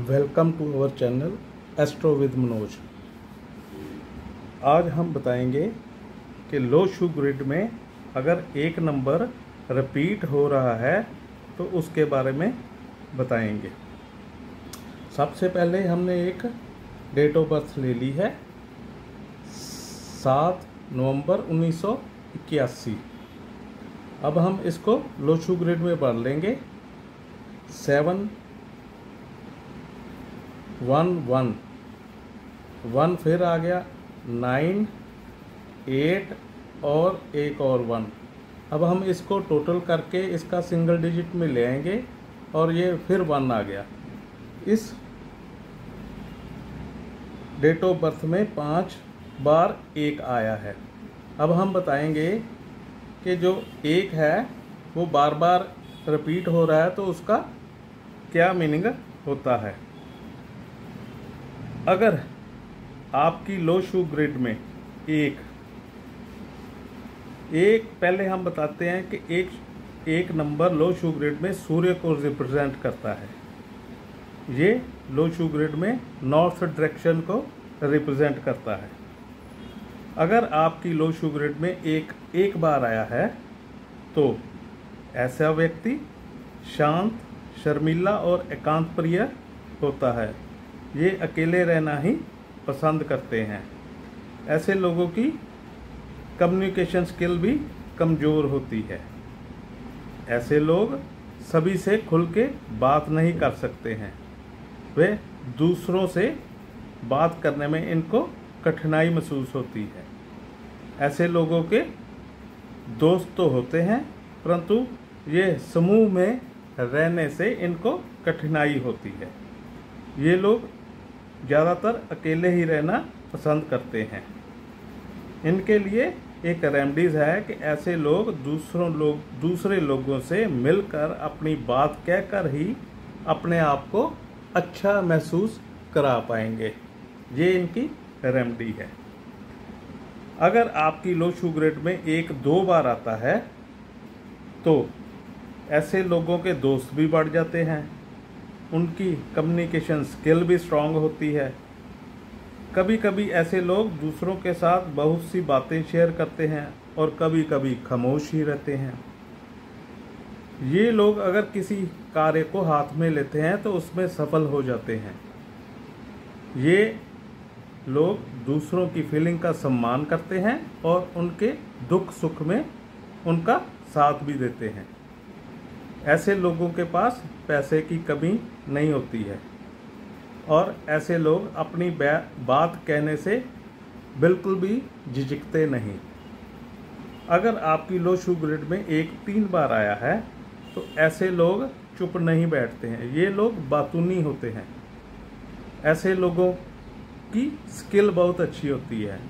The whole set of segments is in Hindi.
Welcome to our channel astro with Manoj. आज हम बताएंगे कि लो शू ग्रिड में अगर एक नंबर रिपीट हो रहा है तो उसके बारे में बताएंगे। सबसे पहले हमने एक डेट ऑफ बर्थ ले ली है 7 नवंबर 1981। अब हम इसको लो शू ग्रिड में पढ़ लेंगे। 7 1 1 फिर आ गया 9 8 और एक और 1। अब हम इसको टोटल करके इसका सिंगल डिजिट में ले आएंगे और ये फिर 1 आ गया। इस डेट ऑफ बर्थ में 5 बार 1 आया है। अब हम बताएंगे कि जो 1 है वो बार बार रिपीट हो रहा है तो उसका क्या मीनिंग होता है। अगर आपकी लो शू ग्रिड में एक पहले हम बताते हैं कि एक नंबर लो शू ग्रिड में सूर्य को रिप्रेजेंट करता है। ये लो शू ग्रिड में नॉर्थ डायरेक्शन को रिप्रेजेंट करता है। अगर आपकी लो शू ग्रिड में एक बार आया है तो ऐसा व्यक्ति शांत, शर्मीला और एकांत प्रिय होता है। ये अकेले रहना ही पसंद करते हैं। ऐसे लोगों की कम्युनिकेशन स्किल भी कमज़ोर होती है। ऐसे लोग सभी से खुल के बात नहीं कर सकते हैं। वे दूसरों से बात करने में इनको कठिनाई महसूस होती है। ऐसे लोगों के दोस्त तो होते हैं परंतु ये समूह में रहने से इनको कठिनाई होती है। ये लोग ज़्यादातर अकेले ही रहना पसंद करते हैं। इनके लिए एक रेमेडीज़ है कि ऐसे लोग दूसरे लोगों से मिलकर अपनी बात कहकर ही अपने आप को अच्छा महसूस करा पाएंगे। ये इनकी रेमेडी है। अगर आपकी लो शू ग्रिड में 1-2 बार आता है तो ऐसे लोगों के दोस्त भी बढ़ जाते हैं। उनकी कम्युनिकेशन स्किल भी स्ट्रांग होती है। कभी कभी ऐसे लोग दूसरों के साथ बहुत सी बातें शेयर करते हैं और कभी कभी खामोश ही रहते हैं। ये लोग अगर किसी कार्य को हाथ में लेते हैं तो उसमें सफल हो जाते हैं। ये लोग दूसरों की फीलिंग का सम्मान करते हैं और उनके दुख सुख में उनका साथ भी देते हैं। ऐसे लोगों के पास पैसे की कमी नहीं होती है और ऐसे लोग अपनी बात कहने से बिल्कुल भी झिझकते नहीं। अगर आपकी लो शू ग्रिड में 3 बार आया है तो ऐसे लोग चुप नहीं बैठते हैं। ये लोग बातूनी होते हैं। ऐसे लोगों की स्किल बहुत अच्छी होती है।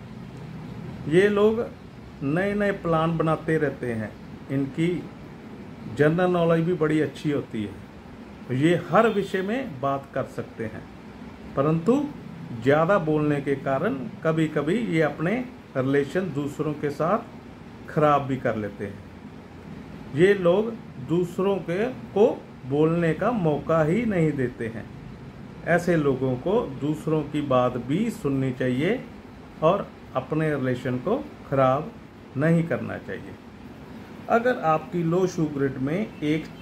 ये लोग नए नए प्लान बनाते रहते हैं। इनकी जनरल नॉलेज भी बड़ी अच्छी होती है। ये हर विषय में बात कर सकते हैं परंतु ज़्यादा बोलने के कारण कभी कभी ये अपने रिलेशन दूसरों के साथ खराब भी कर लेते हैं। ये लोग दूसरों को बोलने का मौका ही नहीं देते हैं। ऐसे लोगों को दूसरों की बात भी सुननी चाहिए और अपने रिलेशन को खराब नहीं करना चाहिए। अगर आपकी लो शू ग्रिड में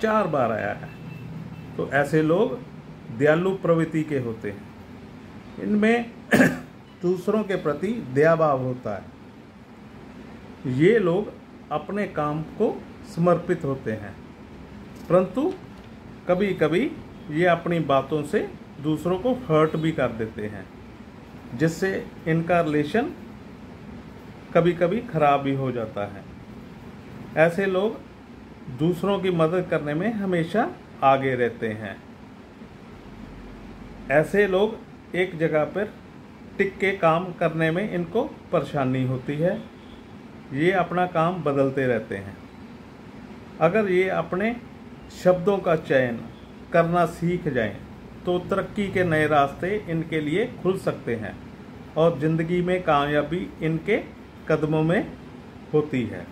4 बार आया है तो ऐसे लोग दयालु प्रवृत्ति के होते हैं। इनमें दूसरों के प्रति दया भाव होता है। ये लोग अपने काम को समर्पित होते हैं परंतु कभी कभी ये अपनी बातों से दूसरों को हर्ट भी कर देते हैं जिससे इनका रिलेशन कभी कभी खराब भी हो जाता है। ऐसे लोग दूसरों की मदद करने में हमेशा आगे रहते हैं। ऐसे लोग एक जगह पर टिक के काम करने में इनको परेशानी होती है। ये अपना काम बदलते रहते हैं। अगर ये अपने शब्दों का चयन करना सीख जाएं तो तरक्की के नए रास्ते इनके लिए खुल सकते हैं और ज़िंदगी में कामयाबी इनके कदमों में होती है।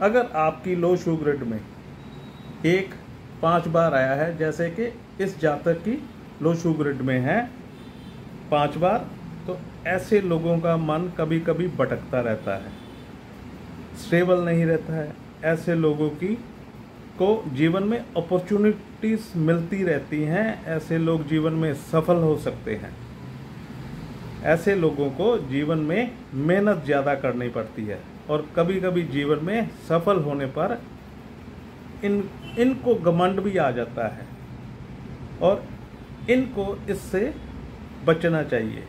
अगर आपकी लो शू ग्रिड में 5 बार आया है, जैसे कि इस जातक की लो शुगर में हैं 5 बार, तो ऐसे लोगों का मन कभी कभी भटकता रहता है, स्टेबल नहीं रहता है। ऐसे लोगों को जीवन में अपॉर्चुनिटीज मिलती रहती हैं, ऐसे लोग जीवन में सफल हो सकते हैं। ऐसे लोगों को जीवन में मेहनत ज़्यादा करनी पड़ती है और कभी कभी जीवन में सफल होने पर इनको घमंड भी आ जाता है और इनको इससे बचना चाहिए।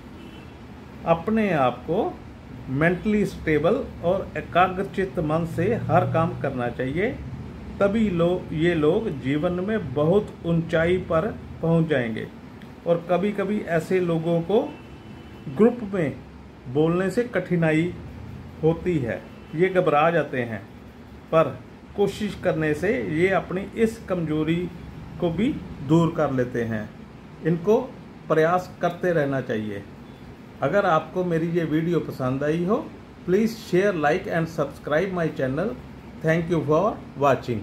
अपने आप को मेंटली स्टेबल और एकाग्रचित्त मन से हर काम करना चाहिए, तभी ये लोग जीवन में बहुत ऊंचाई पर पहुंच जाएंगे। और कभी कभी ऐसे लोगों को ग्रुप में बोलने से कठिनाई होती है, ये घबरा जाते हैं, पर कोशिश करने से ये अपनी इस कमजोरी को भी दूर कर लेते हैं। इनको प्रयास करते रहना चाहिए। अगर आपको मेरी ये वीडियो पसंद आई हो, please share, like and subscribe my channel. Thank you for watching.